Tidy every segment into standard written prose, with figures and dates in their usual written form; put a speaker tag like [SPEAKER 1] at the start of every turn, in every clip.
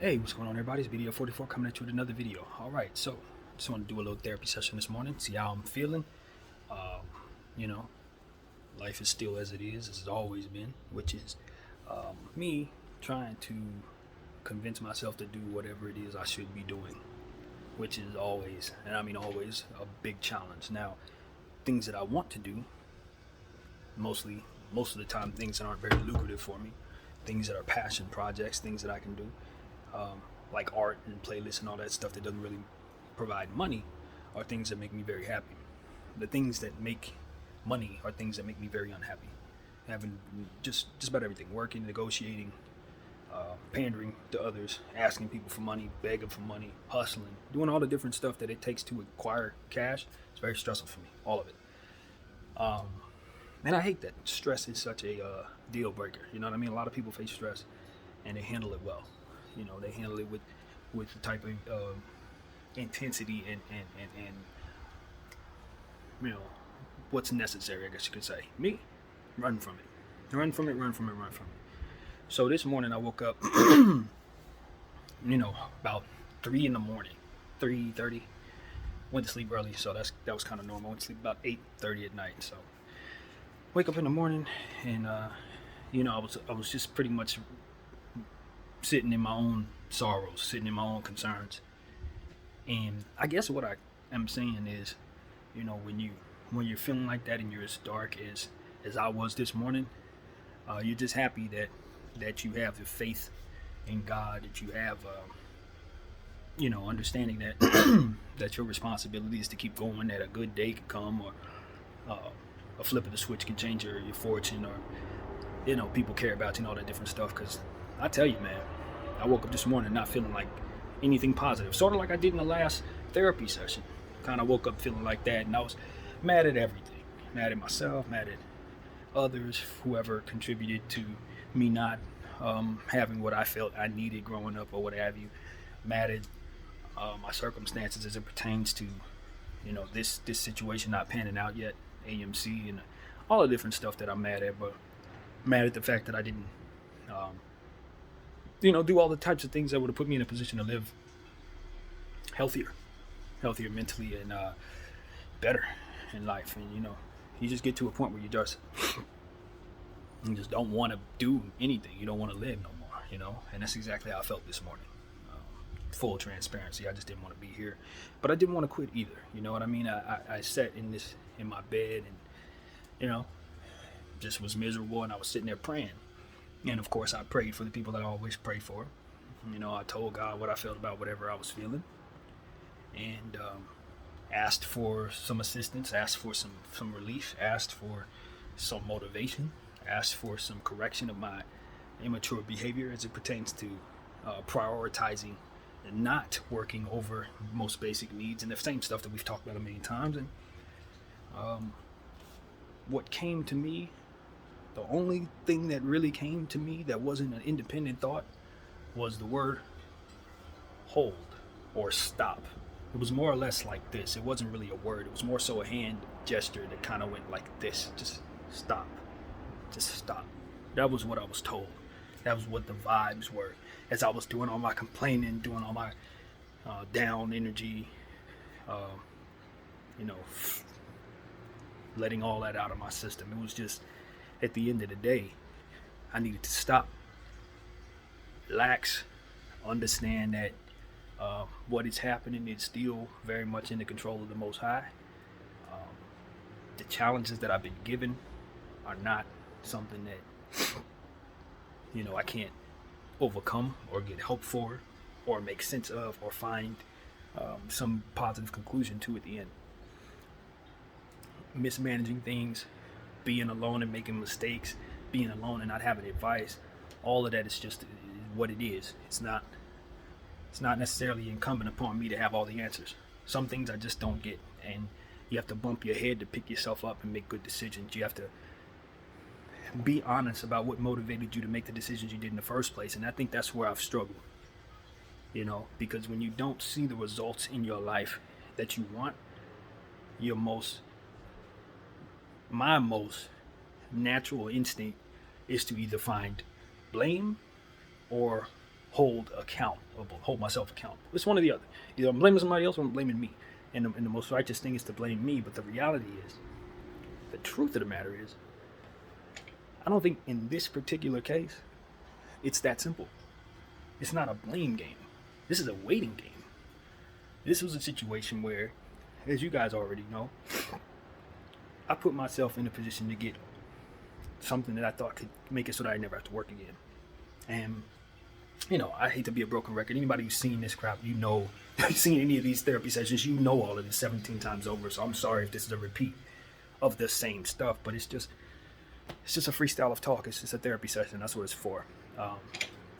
[SPEAKER 1] Hey, what's going on, everybody? It's BDF 44 coming at you with another video. All right, so just want to do a little therapy session this morning, see how I'm feeling. Um, you know, life is still as it is, as it's always been, which is me trying to convince myself to do whatever it is I should be doing, which is always, and I mean always, a big challenge. Now, things that I want to do, most of the time, things that aren't very lucrative for me, things that are passion projects, things that I can do. Like art and playlists and all that stuff that doesn't really provide money are things that make me very happy. The things that make money are things that make me very unhappy. Having just about everything, working, negotiating, pandering to others, asking people for money, begging for money, hustling, doing all the different stuff that it takes to acquire cash. It's very stressful for me, all of it. Um, and I hate that. Stress is such a deal breaker. You know what I mean? A lot of people face stress and they handle it well. They handle it with the type of intensity and you know what's necessary, I guess you could say. Me, run from it, run from it, run from it, run from it. So this morning I woke up, about 3 in the morning, 3:30. Went to sleep early, so that was kind of normal. Went to sleep about 8:30 at night. So wake up in the morning, and I was just pretty much sitting in my own sorrows, sitting in my own concerns. And I guess what I am saying is, when you're feeling like that and you're as dark as I was this morning, you're just happy that you have the faith in God, that you have understanding that that your responsibility is to keep going, that a good day can come, or a flip of the switch can change your fortune, or people care about you and all that different stuff. Because I tell you, man, I woke up this morning not feeling like anything positive, sort of like I did in the last therapy session. Kind of woke up feeling like that, and I was mad at everything, mad at myself, mad at others, whoever contributed to me not having what I felt I needed growing up, or what have you. Mad at my circumstances as it pertains to this situation not panning out yet, AMC, and all the different stuff that I'm mad at. But mad at the fact that I didn't do all the types of things that would have put me in a position to live healthier mentally, and better in life. And you just get to a point where you just don't want to do anything. You don't want to live no more. And that's exactly how I felt this morning. Full transparency, I just didn't want to be here, but I didn't want to quit either. You know what I mean? I sat in my bed, and just was miserable, and I was sitting there praying. And of course, I prayed for the people that I always pray for. I told God what I felt about whatever I was feeling, and asked for some assistance, asked for some relief, asked for some motivation, asked for some correction of my immature behavior as it pertains to prioritizing and not working over most basic needs, and the same stuff that we've talked about a million times. And what came to me, the only thing that really came to me that wasn't an independent thought, was the word hold or stop. It was more or less like this. It wasn't really a word. It was more so a hand gesture that kind of went like this. Just stop. Just stop. That was what I was told. That was what the vibes were. As I was doing all my complaining, doing all my down energy, letting all that out of my system. It was just, at the end of the day, I needed to stop, relax, understand that what is happening is still very much in the control of the Most High. The challenges that I've been given are not something that I can't overcome or get help for or make sense of or find some positive conclusion to at the end. Mismanaging things, being alone and making mistakes, being alone and not having advice, all of that is just what it is. It's not necessarily incumbent upon me to have all the answers. Some things I just don't get, and you have to bump your head to pick yourself up and make good decisions. You have to be honest about what motivated you to make the decisions you did in the first place. And I think that's where I've struggled, because when you don't see the results in your life that you want, my most natural instinct is to either find blame or hold myself accountable. It's one or the other. Either I'm blaming somebody else or I'm blaming me. And the most righteous thing is to blame me. But the reality is, the truth of the matter is, I don't think in this particular case, it's that simple. It's not a blame game. This is a waiting game. This was a situation where, as you guys already know, I put myself in a position to get something that I thought could make it so that I never have to work again. And, I hate to be a broken record. Anybody who's seen this crap, you've seen any of these therapy sessions, you know all of this 17 times over. So I'm sorry if this is a repeat of the same stuff, but it's just a freestyle of talk. It's just a therapy session. That's what it's for.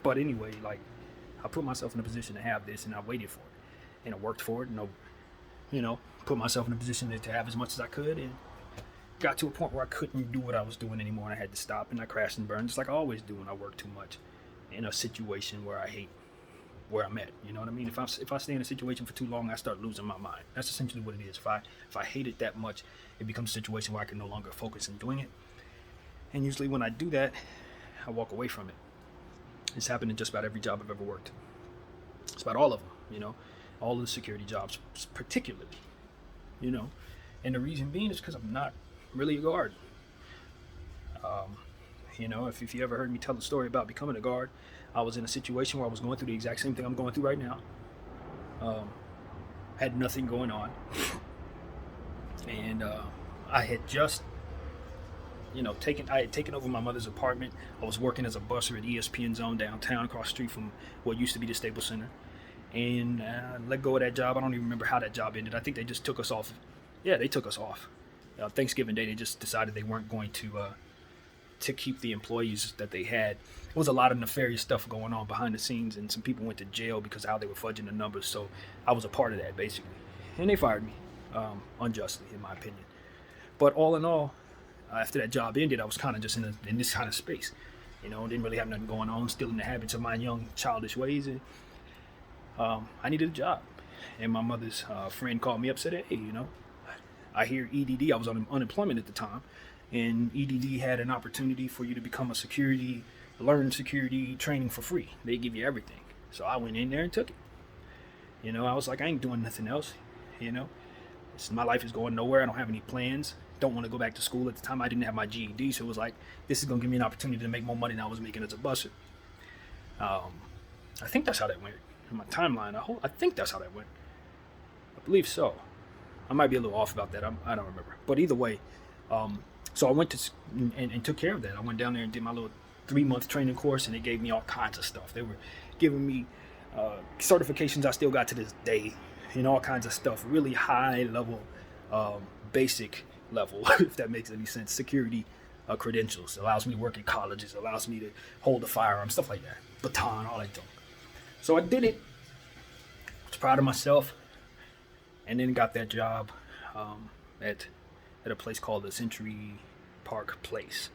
[SPEAKER 1] But anyway, I put myself in a position to have this, and I waited for it, and I worked for it, and put myself in a position to have as much as I could, and got to a point where I couldn't do what I was doing anymore, and I had to stop, and I crashed and burned, just like I always do when I work too much in a situation where I hate where I'm at. You know what I mean? If I stay in a situation for too long, I start losing my mind. That's essentially what it is. If I hate it that much, it becomes a situation where I can no longer focus on doing it. And usually when I do that, I walk away from it. It's happened in just about every job I've ever worked. It's about all of them, all of the security jobs particularly, and the reason being is because I'm not really a guard. If you ever heard me tell the story about becoming a guard, I was in a situation where I was going through the exact same thing I'm going through right now. Had nothing going on, and I had just taken over my mother's apartment. I was working as a busser at ESPN Zone downtown, across the street from what used to be the Staples Center, and let go of that job. I don't even remember how that job ended. I think they just took us off. Yeah, they took us off. Thanksgiving Day, they just decided they weren't going to keep the employees that they had. There was a lot of nefarious stuff going on behind the scenes, and some people went to jail because of how they were fudging the numbers. So I was a part of that, basically, and they fired me unjustly, in my opinion. But all in all, after that job ended, I was kind of just in this kind of space, didn't really have nothing going on, still in the habits of my young childish ways, and I needed a job. And my mother's friend called me up, said, hey, I hear EDD, I was on unemployment at the time, and EDD had an opportunity for you to become learn security training for free. They give you everything. So I went in there and took it. I was like, I ain't doing nothing else, my life is going nowhere. I don't have any plans. Don't want to go back to school. At the time, I didn't have my GED, so it was like, this is going to give me an opportunity to make more money than I was making as a busser. I think that's how that went in my timeline. I think that's how that went. I believe so. I might be a little off about that. I don't remember. But either way, so I went to and took care of that. I went down there and did my little 3-month training course, and they gave me all kinds of stuff. They were giving me certifications I still got to this day, all kinds of stuff. Really high level, basic level, if that makes any sense, security credentials. It allows me to work in colleges, allows me to hold a firearm, stuff like that, baton, all that junk. So I did it. I was proud of myself, and then got that job at a place called the Century Park Place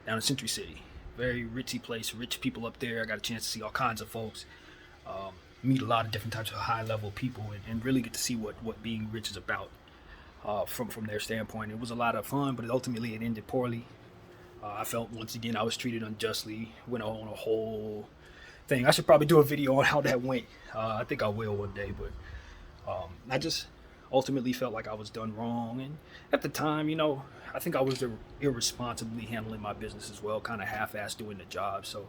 [SPEAKER 1] down in Century City. Very ritzy place, rich people up there. I got a chance to see all kinds of folks, meet a lot of different types of high level people, and really get to see what being rich is about. From their standpoint, it was a lot of fun, but ultimately it ended poorly. I felt once again I was treated unjustly. Went on a whole thing. I should probably do a video on how that went. I think I will one day, but I just ultimately felt like I was done wrong. And at the time, I think I was irresponsibly handling my business as well, kind of half-assed doing the job. So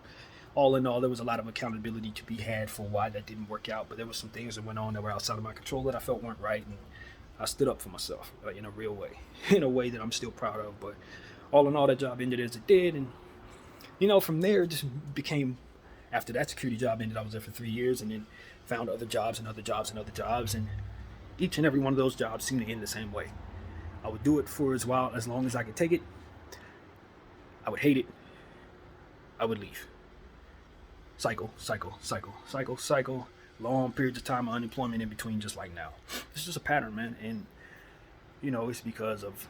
[SPEAKER 1] all in all, there was a lot of accountability to be had for why that didn't work out. But there were some things that went on that were outside of my control that I felt weren't right, and I stood up for myself in a real way, in a way that I'm still proud of. But all in all, that job ended as it did. And, from there, it just became, after that security job ended, I was there for 3 years, and then found other jobs and other jobs and other jobs. And each and every one of those jobs seemed to end the same way. I would do it for as long as I could take it. I would hate it. I would leave. Cycle. Long periods of time of unemployment in between, just like now. It's just a pattern, man. And, it's because of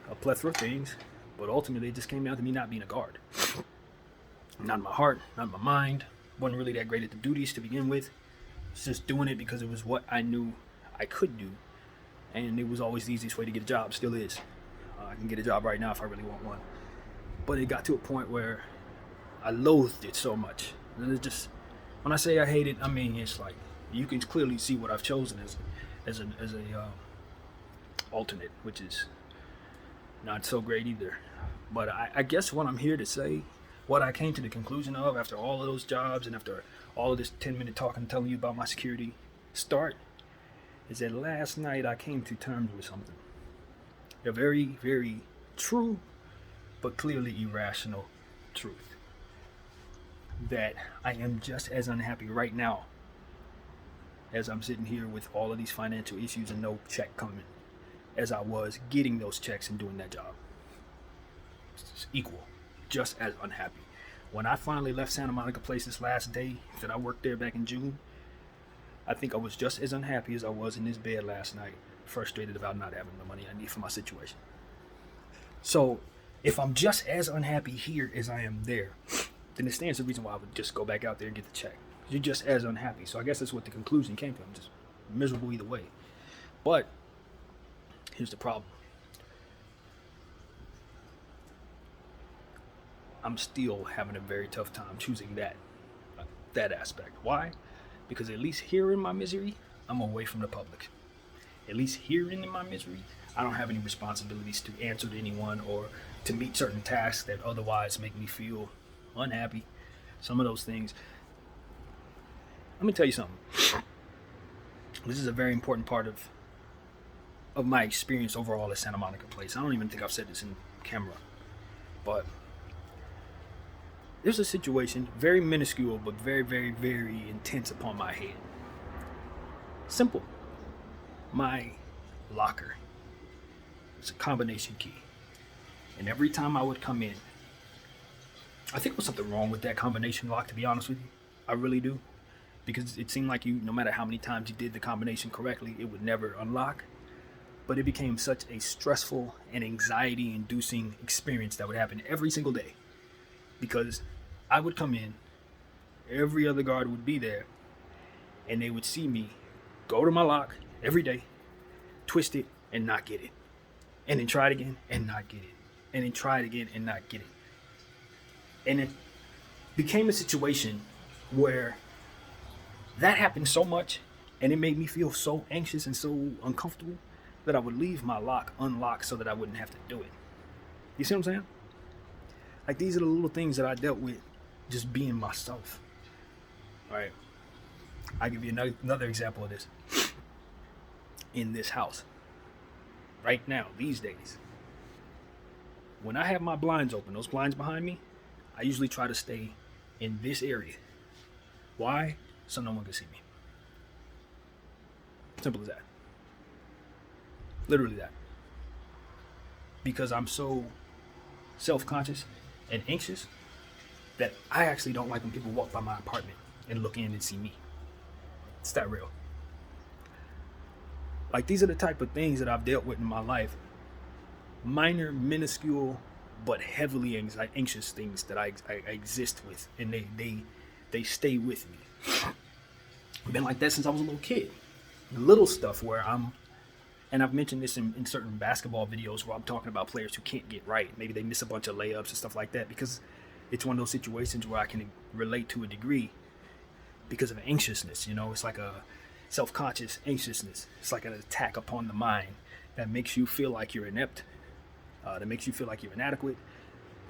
[SPEAKER 1] a plethora of things. But ultimately, it just came down to me not being a guard. Not in my heart, not in my mind. Wasn't really that great at the duties to begin with. It's just doing it because it was what I knew I could do. And it was always the easiest way to get a job. Still is. I can get a job right now if I really want one. But it got to a point where I loathed it so much. And it just When I say I hate it, I mean it's like you can clearly see what I've chosen as a alternate, which is not so great either. But I guess what I'm here to say, what I came to the conclusion of after all of those jobs and after all of this 10-minute talk and telling you about my security start, is that last night I came to terms with something. A very, very true, but clearly irrational truth. That I am just as unhappy right now as I'm sitting here with all of these financial issues and no check coming as I was getting those checks and doing that job. It's equal, just as unhappy. When I finally left Santa Monica Place this last day that I worked there back in June, I think I was just as unhappy as I was in this bed last night, frustrated about not having the money I need for my situation. So if I'm just as unhappy here as I am there, then it stands to reason why I would just go back out there and get the check. You're just as unhappy. So I guess that's what the conclusion came from, just miserable either way. But here's the problem. I'm still having a very tough time choosing that aspect. Why? Because at least here in my misery, I'm away from the public. At least here in my misery, I don't have any responsibilities to answer to anyone or to meet certain tasks that otherwise make me feel unhappy. Some of those things. Let me tell you something. This is a very important part of my experience overall at Santa Monica Place. I don't even think I've said this in camera, but there's a situation, very minuscule, but very, very, very intense upon my head. Simple. My locker. It's a combination key. And every time I would come in, I think there was something wrong with that combination lock, to be honest with you. I really do. Because it seemed like no matter how many times you did the combination correctly, it would never unlock. But it became such a stressful and anxiety-inducing experience that would happen every single day. Because I would come in, every other guard would be there, and they would see me go to my lock every day, twist it, and not get it. And then try it again, and not get it. And then try it again, and not get it. And it became a situation where that happened so much, and it made me feel so anxious and so uncomfortable that I would leave my lock unlocked so that I wouldn't have to do it. You see what I'm saying? Like, these are the little things that I dealt with just being myself. All right. I'll give you another example of this. In this house. Right now, these days. When I have my blinds open, those blinds behind me, I usually try to stay in this area. Why? So no one can see me. Simple as that. Literally that. Because I'm so self-conscious and anxious that I actually don't like when people walk by my apartment and look in and see me. It's that real. Like, these are the type of things that I've dealt with in my life. Minor, minuscule, but heavily anxious things that I exist with, and they stay with me. I've been like that since I was a little kid. Little stuff where and I've mentioned this in certain basketball videos where I'm talking about players who can't get right. Maybe they miss a bunch of layups and stuff like that, because it's one of those situations where I can relate to a degree because of anxiousness. You know, it's like a self-conscious anxiousness. It's like an attack upon the mind that makes you feel like you're inept, that makes you feel like you're inadequate,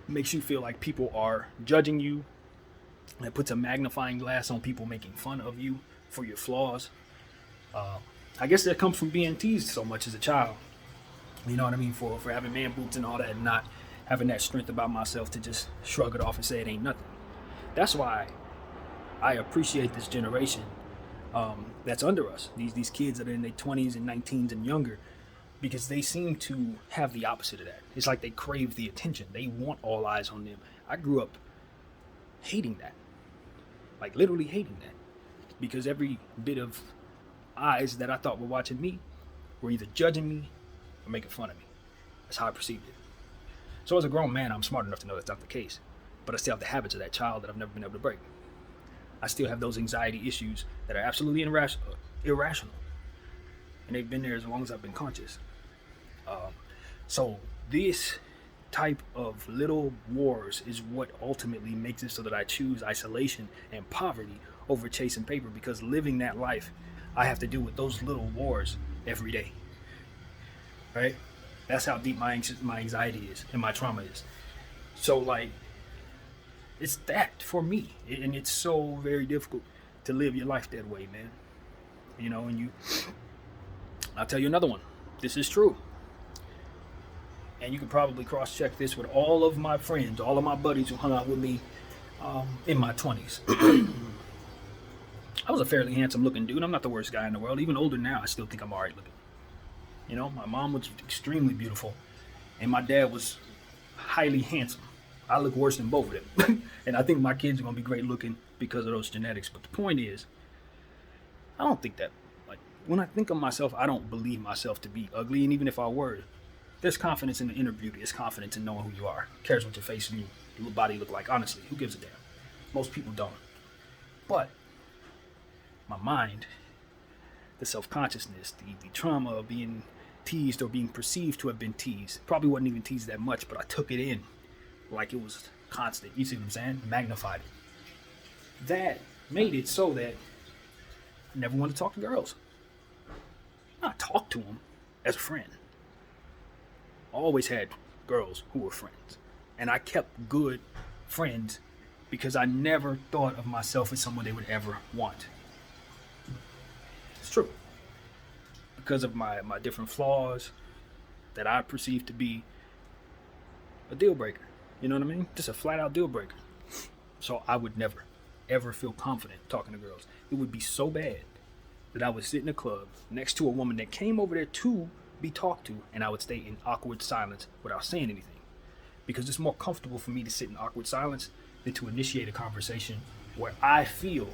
[SPEAKER 1] makes you feel like people are judging you, that puts a magnifying glass on people making fun of you for your flaws. I guess that comes from being teased so much as a child. You know what I mean? For having man boobs and all that, and not having that strength about myself to just shrug it off and say it ain't nothing. That's why I appreciate this generation that's under us. These kids that are in their 20s and 19s and younger, because they seem to have the opposite of that. It's like they crave the attention. They want all eyes on them. I grew up hating that. Like, literally hating that. Because every bit of eyes that I thought were watching me were either judging me or making fun of me. That's how I perceived it. So as a grown man, I'm smart enough to know that's not the case. But I still have the habits of that child that I've never been able to break. I still have those anxiety issues that are absolutely irrational. And they've been there as long as I've been conscious. So this type of little wars is what ultimately makes it so that I choose isolation and poverty over chasing paper, because living that life, I have to deal with those little wars every day. Right? That's how deep my anxiety is and my trauma is. So like, it's that for me, and it's so very difficult to live your life that way, man. You know, and I'll tell you another one. This is true. And you can probably cross-check this with all of my friends, all of my buddies who hung out with me in my 20s. I was a fairly handsome-looking dude. I'm not the worst guy in the world. Even older now, I still think I'm all right looking. You know, my mom was extremely beautiful, and my dad was highly handsome. I look worse than both of them. And I think my kids are going to be great looking because of those genetics. But the point is, I don't think that, like, when I think of myself, I don't believe myself to be ugly. And even if I were, there's confidence in the inner beauty. There's confidence in knowing who you are. Who cares what your face and your body look like? Honestly, who gives a damn? Most people don't. But my mind, the self-consciousness, the trauma of being teased or being perceived to have been teased. Probably wasn't even teased that much, but I took it in like it was constant. You see what I'm saying? Magnified it. That made it so that I never wanted to talk to girls. I talked to them as a friend. I always had girls who were friends. And I kept good friends because I never thought of myself as someone they would ever want. It's true. Because of my different flaws that I perceive to be a deal breaker. You know what I mean? Just a flat out deal breaker. So I would never, ever feel confident talking to girls. It would be so bad that I would sit in a club next to a woman that came over there to be talked to, and I would stay in awkward silence without saying anything. Because it's more comfortable for me to sit in awkward silence than to initiate a conversation where I feel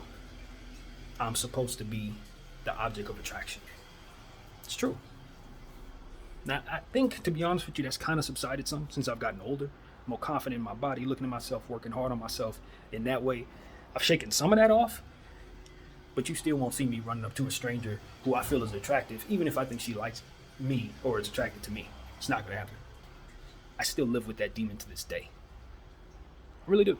[SPEAKER 1] I'm supposed to be the object of attraction. It's true. Now, I think, to be honest with you, that's kind of subsided some since I've gotten older. More confident in my body, looking at myself, working hard on myself. In that way, I've shaken some of that off, but you still won't see me running up to a stranger who I feel is attractive, even if I think she likes me or is attracted to me. It's not going to happen. I still live with that demon to this day. I really do.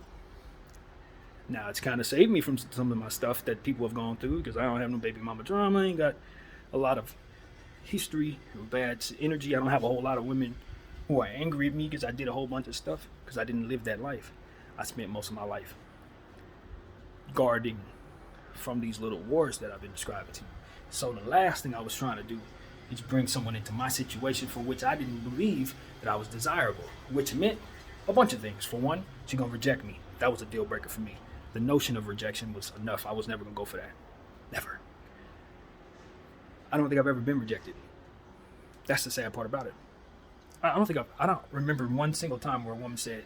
[SPEAKER 1] Now, it's kind of saved me from some of my stuff that people have gone through because I don't have no baby mama drama. I ain't got a lot of history or bad energy. I don't have a whole lot of women who are angry at me because I did a whole bunch of stuff because I didn't live that life. I spent most of my life guarding from these little wars that I've been describing to you. So the last thing I was trying to do is bring someone into my situation for which I didn't believe that I was desirable, which meant a bunch of things. For one, she's gonna reject me. That was a deal breaker for me. The notion of rejection was enough. I was never gonna go for that. Never. I don't think I've ever been rejected. That's the sad part about it. I don't remember one single time where a woman said,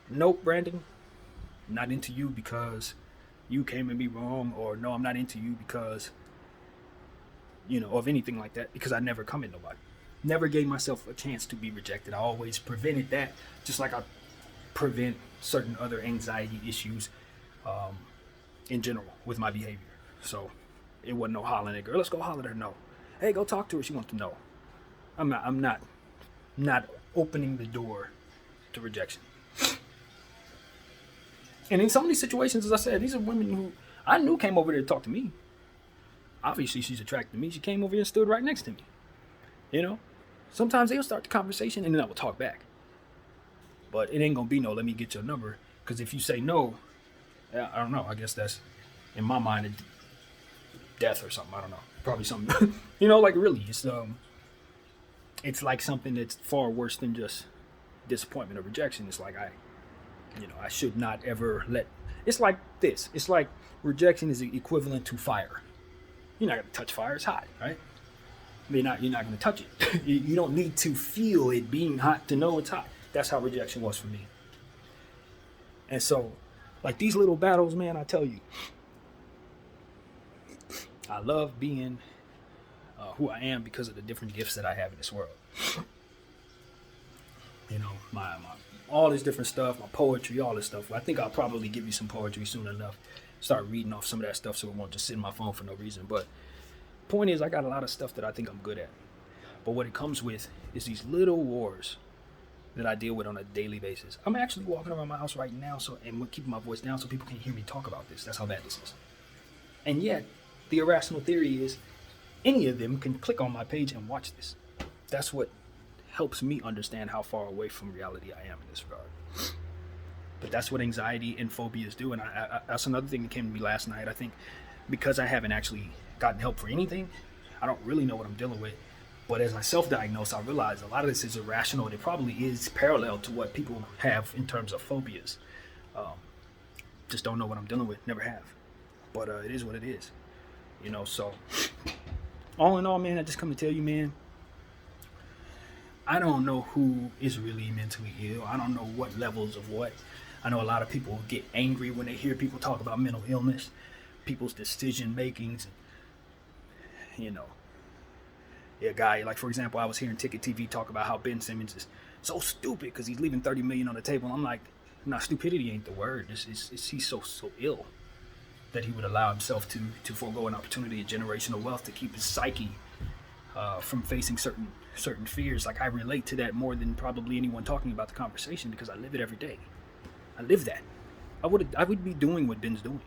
[SPEAKER 1] "Nope, Brandon, I'm not into you because you came at me wrong," or "No, I'm not into you because," of anything like that, because I never come at nobody. Never gave myself a chance to be rejected. I always prevented that, just like I prevent certain other anxiety issues in general with my behavior. So it wasn't no hollering at girl. Let's go holler at her. No. Hey, go talk to her. She wants to know. I'm not opening the door to rejection. And in some of these situations, as I said, these are women who I knew came over there to talk to me. Obviously, she's attracted to me. She came over here and stood right next to me. Sometimes they'll start the conversation and then I will talk back. But it ain't gonna be no, let me get your number. Because if you say no, I don't know. I guess that's, in my mind, death or something. I don't know. Probably something. Like really, it's like something that's far worse than just disappointment or rejection. It's like I should not ever let. It's like this. It's like rejection is equivalent to fire. You're not gonna touch fire. It's hot, right? You're not gonna touch it. You don't need to feel it being hot to know it's hot. That's how rejection was for me. And so, like these little battles, man, I tell you, I love being who I am because of the different gifts that I have in this world. My all this different stuff, my poetry, all this stuff. I think I'll probably give you some poetry soon enough. Start reading off some of that stuff so it won't just sit in my phone for no reason. But point is, I got a lot of stuff that I think I'm good at. But what it comes with is these little wars that I deal with on a daily basis. I'm actually walking around my house right now, and we're keeping my voice down so people can't hear me talk about this. That's how bad this is. And yet, the irrational theory is any of them can click on my page and watch this. That's what helps me understand how far away from reality I am in this regard. But that's what anxiety and phobias do. And that's another thing that came to me last night. I think because I haven't actually gotten help for anything, I don't really know what I'm dealing with. But as I self-diagnose, I realize a lot of this is irrational. And it probably is parallel to what people have in terms of phobias. Just don't know what I'm dealing with. Never have. But it is what it is. You know, so all in all, man, I just come to tell you, man, I don't know who is really mentally ill. I don't know what levels of what. I know a lot of people get angry when they hear people talk about mental illness, people's decision makings. You know, a guy, like, for example, I was hearing Ticket TV talk about how Ben Simmons is so stupid because he's leaving $30 million on the table. I'm like, nah, stupidity ain't the word. He's so ill that he would allow himself to forego an opportunity of generational wealth to keep his psyche from facing certain fears. Like, I relate to that more than probably anyone talking about the conversation because I live it every day. I live that. I would be doing what Ben's doing.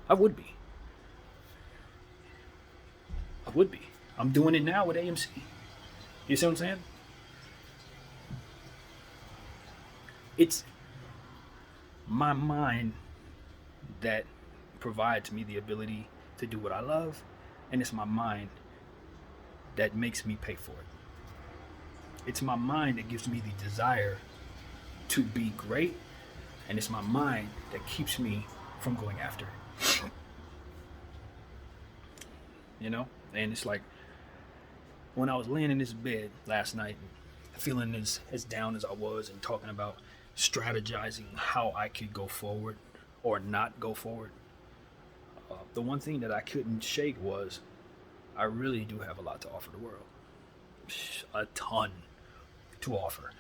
[SPEAKER 1] I would be. I'm doing it now with AMC. You see what I'm saying? It's my mind that provides me the ability to do what I love, and it's my mind that makes me pay for it. It's my mind that gives me the desire to be great, and it's my mind that keeps me from going after it. You know? And it's like, when I was laying in this bed last night, feeling as down as I was and talking about strategizing how I could go forward or not go forward, the one thing that I couldn't shake was I really do have a lot to offer the world. A ton to offer.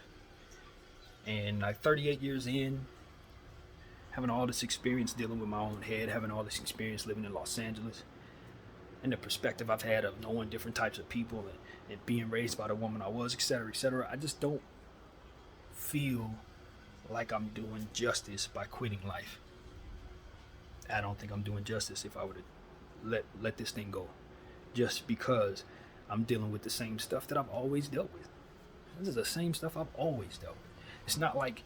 [SPEAKER 1] And like 38 years in, having all this experience dealing with my own head, having all this experience living in Los Angeles, and the perspective I've had of knowing different types of people and being raised by the woman I was, etc., I just don't feel like I'm doing justice by quitting life. I don't think I'm doing justice if I were to let this thing go, just because I'm dealing with the same stuff that I've always dealt with. This is the same stuff I've always dealt with. It's not like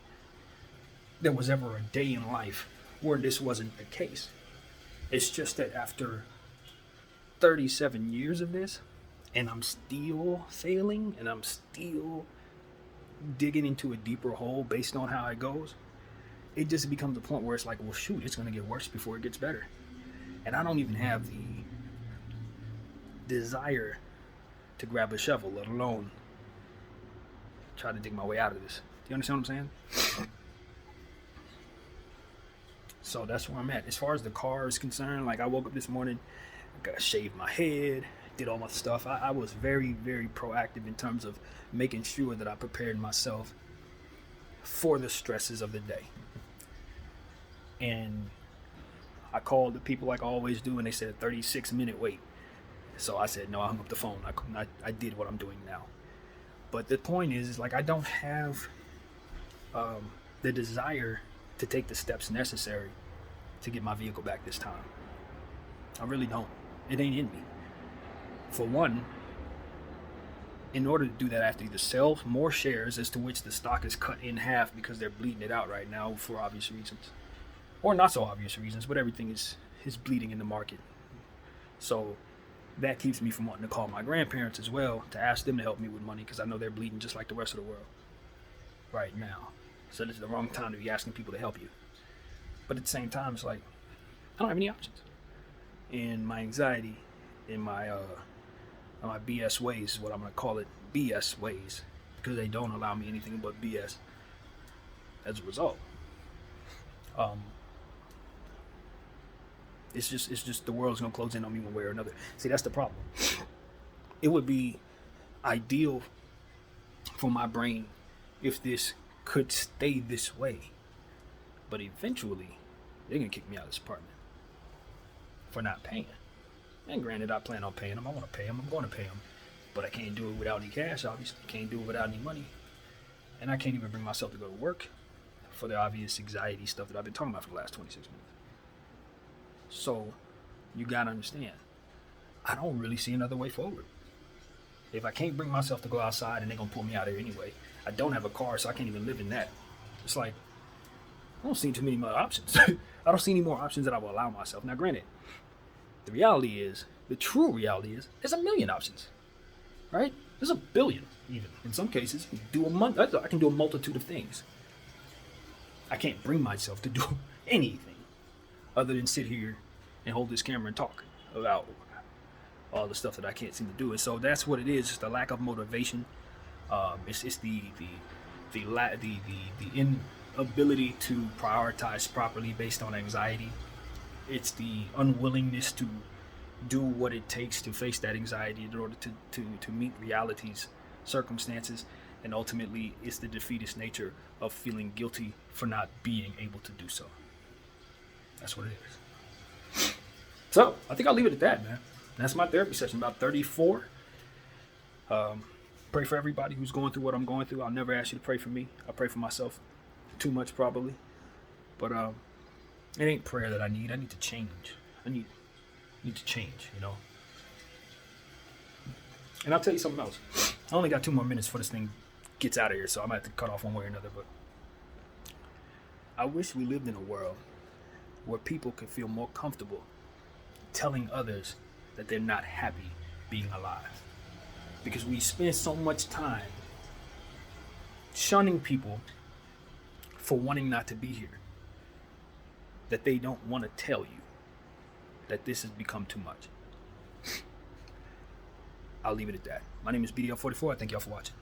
[SPEAKER 1] there was ever a day in life where this wasn't the case. It's just that after 37 years of this, and I'm still failing, and I'm still digging into a deeper hole based on how it goes, it just becomes a point where it's like, well, shoot, it's going to get worse before it gets better. And I don't even have the desire to grab a shovel, let alone try to dig my way out of this. Do you understand what I'm saying? So that's where I'm at. As far as the car is concerned, like, I woke up this morning, got shaved my head, did all my stuff. I was very, very proactive in terms of making sure that I prepared myself for the stresses of the day. And I called the people like I always do, and they said 36-minute wait. So I said, no, I hung up the phone. I did what I'm doing now. But the point is like, I don't have the desire to take the steps necessary to get my vehicle back this time. I really don't. It ain't in me. For one, in order to do that, I have to either sell more shares, as to which the stock is cut in half because they're bleeding it out right now for obvious reasons. Or not so obvious reasons, but everything is bleeding in the market. So that keeps me from wanting to call my grandparents as well to ask them to help me with money, because I know they're bleeding just like the rest of the world right now. So this is the wrong time to be asking people to help you. But at the same time, it's like, I don't have any options. And my anxiety and my BS ways is what I'm going to call it, BS ways, because they don't allow me anything but BS as a result. It's just the world's going to close in on me one way or another. See, that's the problem. It would be ideal for my brain if this could stay this way. But eventually, they're going to kick me out of this apartment for not paying. And granted, I plan on paying them. I want to pay them. I'm going to pay them. But I can't do it without any cash, obviously. Can't do it without any money. And I can't even bring myself to go to work for the obvious anxiety stuff that I've been talking about for the last 26 minutes. So you gotta understand, I don't really see another way forward. If I can't bring myself to go outside and they're gonna pull me out here anyway, I don't have a car, so I can't even live in that. It's like, I don't see too many more options. I don't see any more options that I will allow myself. Now, granted, the true reality is, there's a million options, right? There's a billion, even. In some cases, I can do a multitude of things. I can't bring myself to do anything other than sit here and hold this camera and talk about all the stuff that I can't seem to do. And so that's what it is. It's the lack of motivation. It's the inability to prioritize properly based on anxiety. It's the unwillingness to do what it takes to face that anxiety in order to meet reality's circumstances. And ultimately, it's the defeatist nature of feeling guilty for not being able to do so. That's what it is. So I think I'll leave it at that, man. That's my therapy session, about 34. Pray for everybody who's going through what I'm going through. I'll never ask you to pray for me. I pray for myself too much, probably. But it ain't prayer that I need. I need to change. I need to change, you know. And I'll tell you something else. I only got 2 more minutes before this thing gets out of here, so I might have to cut off one way or another. But I wish we lived in a world where people could feel more comfortable telling others that they're not happy being alive. Because we spend so much time shunning people for wanting not to be here that they don't want to tell you that this has become too much. I'll leave it at that. My name is BDF 44. I thank y'all for watching.